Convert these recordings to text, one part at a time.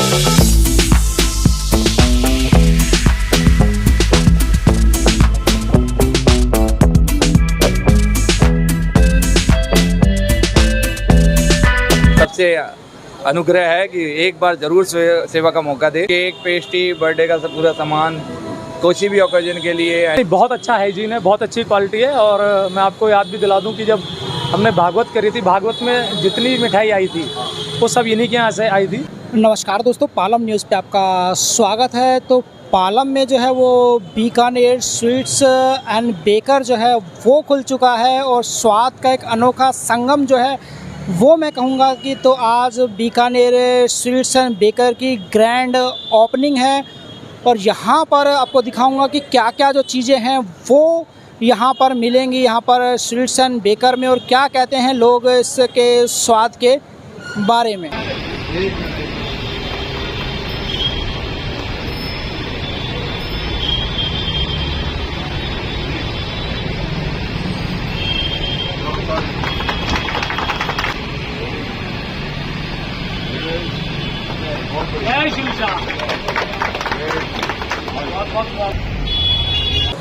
सबसे अनुग्रह है कि एक बार जरूर सेवा का मौका दे। केक, पेस्ट्री, बर्थडे का सब पूरा सामान कोई भी ओकेजन के लिए बहुत अच्छा हाइजीन है, बहुत अच्छी क्वालिटी है। और मैं आपको याद भी दिला दूं कि जब हमने भागवत करी थी, भागवत में जितनी मिठाई आई थी वो सब इन्हीं के यहाँ से आई थी। नमस्कार दोस्तों, पालम न्यूज़ पे आपका स्वागत है। तो पालम में जो है वो बीकानेर स्वीट्स एंड बेकर जो है वो खुल चुका है और स्वाद का एक अनोखा संगम जो है वो मैं कहूँगा कि तो आज बीकानेर स्वीट्स एंड बेकर की ग्रैंड ओपनिंग है। और यहाँ पर आपको दिखाऊंगा कि क्या क्या जो चीज़ें हैं वो यहाँ पर मिलेंगी, यहाँ पर स्वीट्स एंड बेकर में, और क्या कहते हैं लोग इसके स्वाद के बारे में।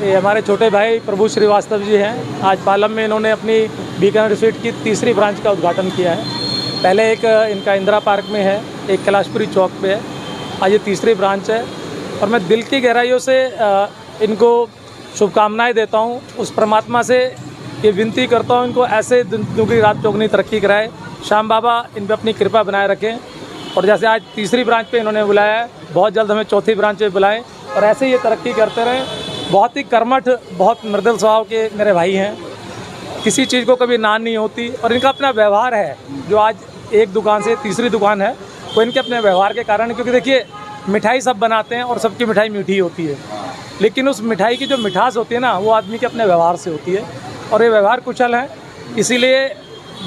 ये हमारे छोटे भाई प्रभु श्रीवास्तव जी हैं। आज पालम में इन्होंने अपनी बीकानेर स्वीट की तीसरी ब्रांच का उद्घाटन किया है। पहले एक इनका इंदिरा पार्क में है, एक कैलाशपुरी चौक पे है, आज ये तीसरी ब्रांच है। और मैं दिल की गहराइयों से इनको शुभकामनाएं देता हूँ। उस परमात्मा से ये विनती करता हूँ इनको ऐसे दुगनी रात चौगनी तरक्की कराए। श्याम बाबा इन पर अपनी कृपा बनाए रखें। और जैसे आज तीसरी ब्रांच पे इन्होंने बुलाया है, बहुत जल्द हमें चौथी ब्रांच पे बुलाएं और ऐसे ही ये तरक्की करते रहें। बहुत ही कर्मठ, बहुत मृदुल स्वभाव के मेरे भाई हैं, किसी चीज़ को कभी नान नहीं होती। और इनका अपना व्यवहार है जो आज एक दुकान से तीसरी दुकान है वो इनके अपने व्यवहार के कारण। क्योंकि देखिए, मिठाई सब बनाते हैं और सबकी मिठाई मीठी होती है, लेकिन उस मिठाई की जो मिठास होती है ना, वो आदमी के अपने व्यवहार से होती है। और ये व्यवहार कुशल है, इसीलिए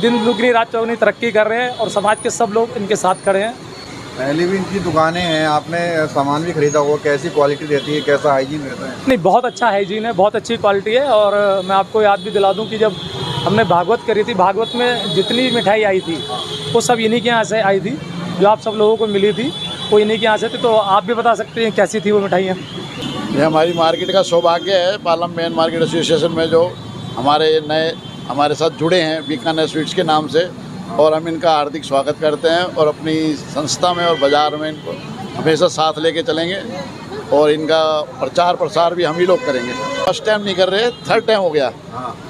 दिन दुगनी रात चौगनी तरक्की कर रहे हैं और समाज के सब लोग इनके साथ खड़े हैं। पहले भी इनकी दुकानें हैं, आपने सामान भी खरीदा होगा, कैसी क्वालिटी रहती है, कैसा हाइजीन रहता है? नहीं, बहुत अच्छा हाइजीन है, बहुत अच्छी क्वालिटी है। और मैं आपको याद भी दिला दूं कि जब हमने भागवत करी थी, भागवत में जितनी मिठाई आई थी वो सब इन्हीं के यहाँ से आई थी। जो आप सब लोगों को मिली थी वो इन्हीं के यहाँ से थी। तो आप भी बता सकते हैं कैसी थी वो मिठाइयाँ? ये हमारी मार्केट का सौभाग्य है, पालम मेन मार्केट एसोसिएशन में जो हमारे साथ जुड़े हैं बीकानेर स्वीट्स के नाम से। और हम इनका हार्दिक स्वागत करते हैं और अपनी संस्था में और बाज़ार में इनको हमेशा साथ लेके चलेंगे। और इनका प्रचार प्रसार भी हम ही लोग करेंगे। फर्स्ट टाइम नहीं कर रहे, थर्ड टाइम हो गया।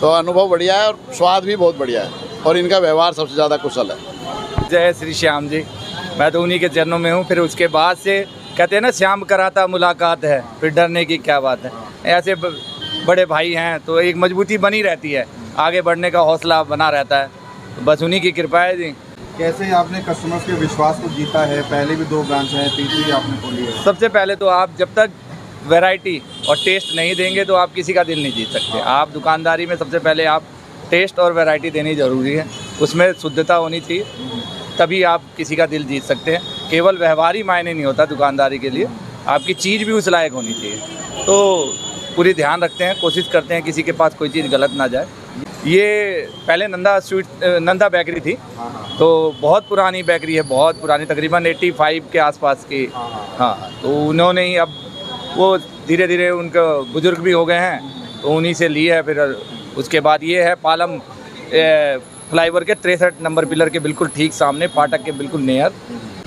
तो अनुभव बढ़िया है और स्वाद भी बहुत बढ़िया है और इनका व्यवहार सबसे ज़्यादा कुशल है। जय श्री श्याम जी। मैं तो उन्हीं के चरणों में हूँ। फिर उसके बाद से कहते हैं ना, श्याम कराता मुलाकात है, फिर डरने की क्या बात है। ऐसे बड़े भाई हैं तो एक मजबूती बनी रहती है, आगे बढ़ने का हौसला बना रहता है। तो बस उन्हीं की कृपा है जी। कैसे आपने कस्टमर्स के विश्वास को जीता है? पहले भी 2 ब्रांच हैं, तीसरी आपने खोली है। सबसे पहले तो आप जब तक वैरायटी और टेस्ट नहीं देंगे तो आप किसी का दिल नहीं जीत सकते। आप दुकानदारी में सबसे पहले आप टेस्ट और वैरायटी देनी ज़रूरी है, उसमें शुद्धता होनी चाहिए, तभी आप किसी का दिल जीत सकते हैं। केवल व्यवहार ही मायने नहीं होता दुकानदारी के लिए, आपकी चीज़ भी उस लायक होनी चाहिए। तो पूरी ध्यान रखते हैं, कोशिश करते हैं किसी के पास कोई चीज़ गलत ना जाए। ये पहले नंदा बेकरी थी, तो बहुत पुरानी बेकरी है, बहुत पुरानी, तकरीबन 85 के आसपास की। हाँ, तो उन्होंने ही, अब वो धीरे धीरे उनका बुजुर्ग भी हो गए हैं तो उन्हीं से ली है। फिर उसके बाद ये है पालम फ्लाईओवर के 63 नंबर पिलर के बिल्कुल ठीक सामने, फाटक के बिल्कुल नियर।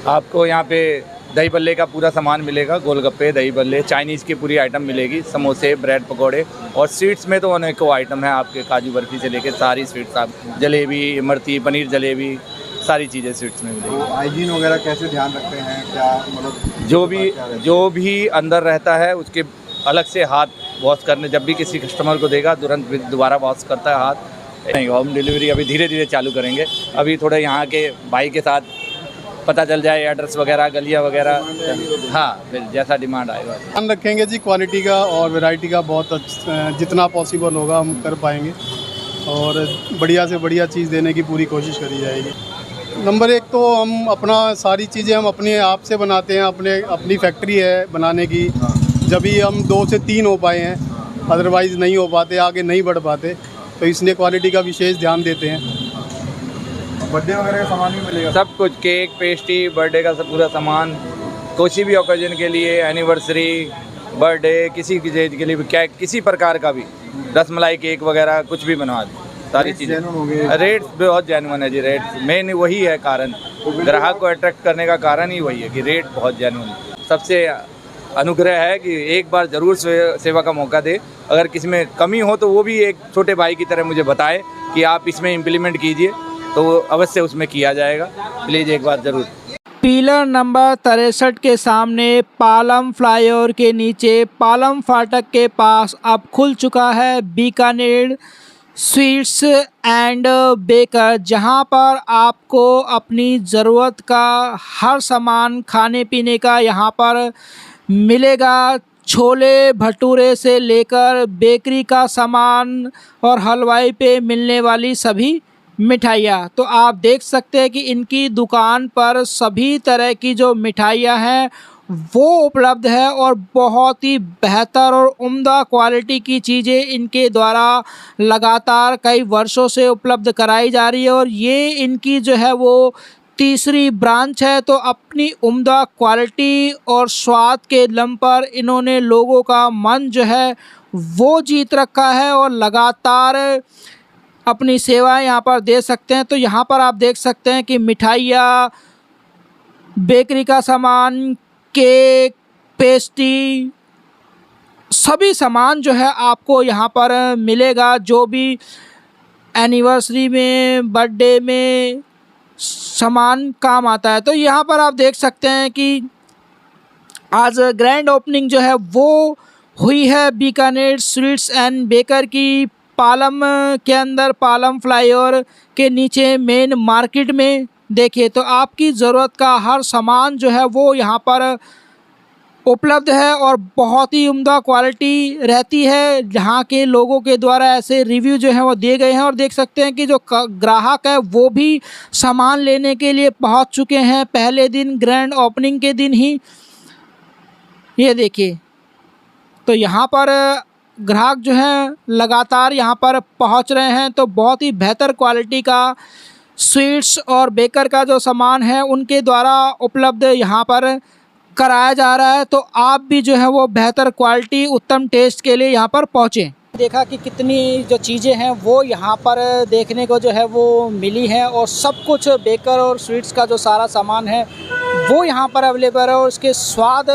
आपको यहाँ पे दही बल्ले का पूरा सामान मिलेगा, गोलगप्पे, दही बल्ले, चाइनीज़ की पूरी आइटम मिलेगी, समोसे, ब्रेड पकोड़े। और स्वीट्स में तो अनेकों आइटम है, आपके काजू बर्फी से लेकर सारी स्वीट्स, आप जलेबी, इमरती, पनीर जलेबी, सारी चीज़ें स्वीट्स में मिलेगी। तो हाइजीन वगैरह कैसे ध्यान रखते हैं? क्या मतलब जो भी अंदर रहता है उसके अलग से हाथ वॉश करने, जब भी किसी कस्टमर को देगा तुरंत दोबारा वॉश करता है हाथ। नहीं, होम डिलीवरी अभी धीरे धीरे चालू करेंगे। अभी थोड़े यहाँ के भाई के साथ पता चल जाए एड्रेस वगैरह, गलियाँ वगैरह। हाँ, फिर जैसा डिमांड आएगा ध्यान रखेंगे जी, क्वालिटी का और वैरायटी का बहुत जितना पॉसिबल होगा हम कर पाएंगे और बढ़िया से बढ़िया चीज़ देने की पूरी कोशिश करी जाएगी। नंबर 1 तो हम अपना सारी चीज़ें हम अपने आप से बनाते हैं, अपनी फैक्ट्री है बनाने की। जब भी हम 2 से 3 हो पाए हैं, अदरवाइज़ नहीं हो पाते, आगे नहीं बढ़ पाते, तो इसलिए क्वालिटी का विशेष ध्यान देते हैं। बर्थडे वगैरह का सामान भी मिलेगा? सब कुछ, केक, पेस्ट्री, बर्थडे का सब पूरा सामान किसी भी ओकेजन के लिए, एनिवर्सरी, बर्थडे, किसी की चीज़ के लिए भी, क्या किसी प्रकार का भी रसमलाई केक वगैरह कुछ भी बनवा दें, सारी रेट्स चीज़ें। जेन्युइन होंगे। रेट बहुत जेन्युइन है जी। रेट मेन वही है कारण, ग्राहक को अट्रैक्ट करने का कारण ही वही है कि रेट बहुत जेन्युइन है। सबसे अनुग्रह है कि एक बार ज़रूर सेवा का मौका दे। अगर किसी में कमी हो तो वो भी एक छोटे भाई की तरह मुझे बताए कि आप इसमें इम्प्लीमेंट कीजिए, तो अवश्य उसमें किया जाएगा। प्लीज़ एक बार ज़रूर। पिलर नंबर 63 के सामने पालम फ्लाईओवर के नीचे पालम फाटक के पास अब खुल चुका है बीकानेर स्वीट्स एंड बेकर, जहां पर आपको अपनी ज़रूरत का हर सामान खाने पीने का यहां पर मिलेगा। छोले भटूरे से लेकर बेकरी का सामान और हलवाई पे मिलने वाली सभी मिठाइयाँ। तो आप देख सकते हैं कि इनकी दुकान पर सभी तरह की जो मिठाइयाँ हैं वो उपलब्ध है और बहुत ही बेहतर और उम्दा क्वालिटी की चीज़ें इनके द्वारा लगातार कई वर्षों से उपलब्ध कराई जा रही है। और ये इनकी जो है वो तीसरी ब्रांच है। तो अपनी उम्दा क्वालिटी और स्वाद के दम पर इन्होंने लोगों का मन जो है वो जीत रखा है और लगातार अपनी सेवाएं यहाँ पर दे सकते हैं। तो यहाँ पर आप देख सकते हैं कि मिठाइयाँ, बेकरी का सामान, केक, पेस्ट्री, सभी सामान जो है आपको यहाँ पर मिलेगा, जो भी एनिवर्सरी में, बर्थडे में सामान काम आता है। तो यहाँ पर आप देख सकते हैं कि आज ग्रैंड ओपनिंग जो है वो हुई है बीकानेर स्वीट्स एंड बेकर की पालम के अंदर, पालम फ्लाईओवर के नीचे मेन मार्केट में। देखिए तो आपकी ज़रूरत का हर सामान जो है वो यहाँ पर उपलब्ध है और बहुत ही उम्दा क्वालिटी रहती है। यहाँ के लोगों के द्वारा ऐसे रिव्यू जो है वो दिए गए हैं और देख सकते हैं कि जो ग्राहक है वो भी सामान लेने के लिए पहुँच चुके हैं पहले दिन, ग्रैंड ओपनिंग के दिन ही। ये देखिए तो यहाँ पर ग्राहक जो हैं लगातार यहाँ पर पहुँच रहे हैं। तो बहुत ही बेहतर क्वालिटी का स्वीट्स और बेकर का जो सामान है उनके द्वारा उपलब्ध यहाँ पर कराया जा रहा है। तो आप भी जो है वो बेहतर क्वालिटी, उत्तम टेस्ट के लिए यहाँ पर पहुँचें। देखा कि कितनी जो चीज़ें हैं वो यहाँ पर देखने को जो है वो मिली हैं और सब कुछ बेकर और स्वीट्स का जो सारा सामान है वो यहाँ पर अवेलेबल है। और उसके स्वाद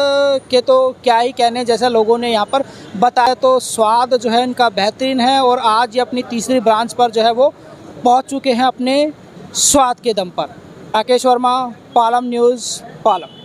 के तो क्या ही कहने, जैसा लोगों ने यहाँ पर बताया तो स्वाद जो है इनका बेहतरीन है। और आज ये अपनी तीसरी ब्रांच पर जो है वो पहुँच चुके हैं अपने स्वाद के दम पर। राकेश वर्मा, पालम न्यूज़, पालम।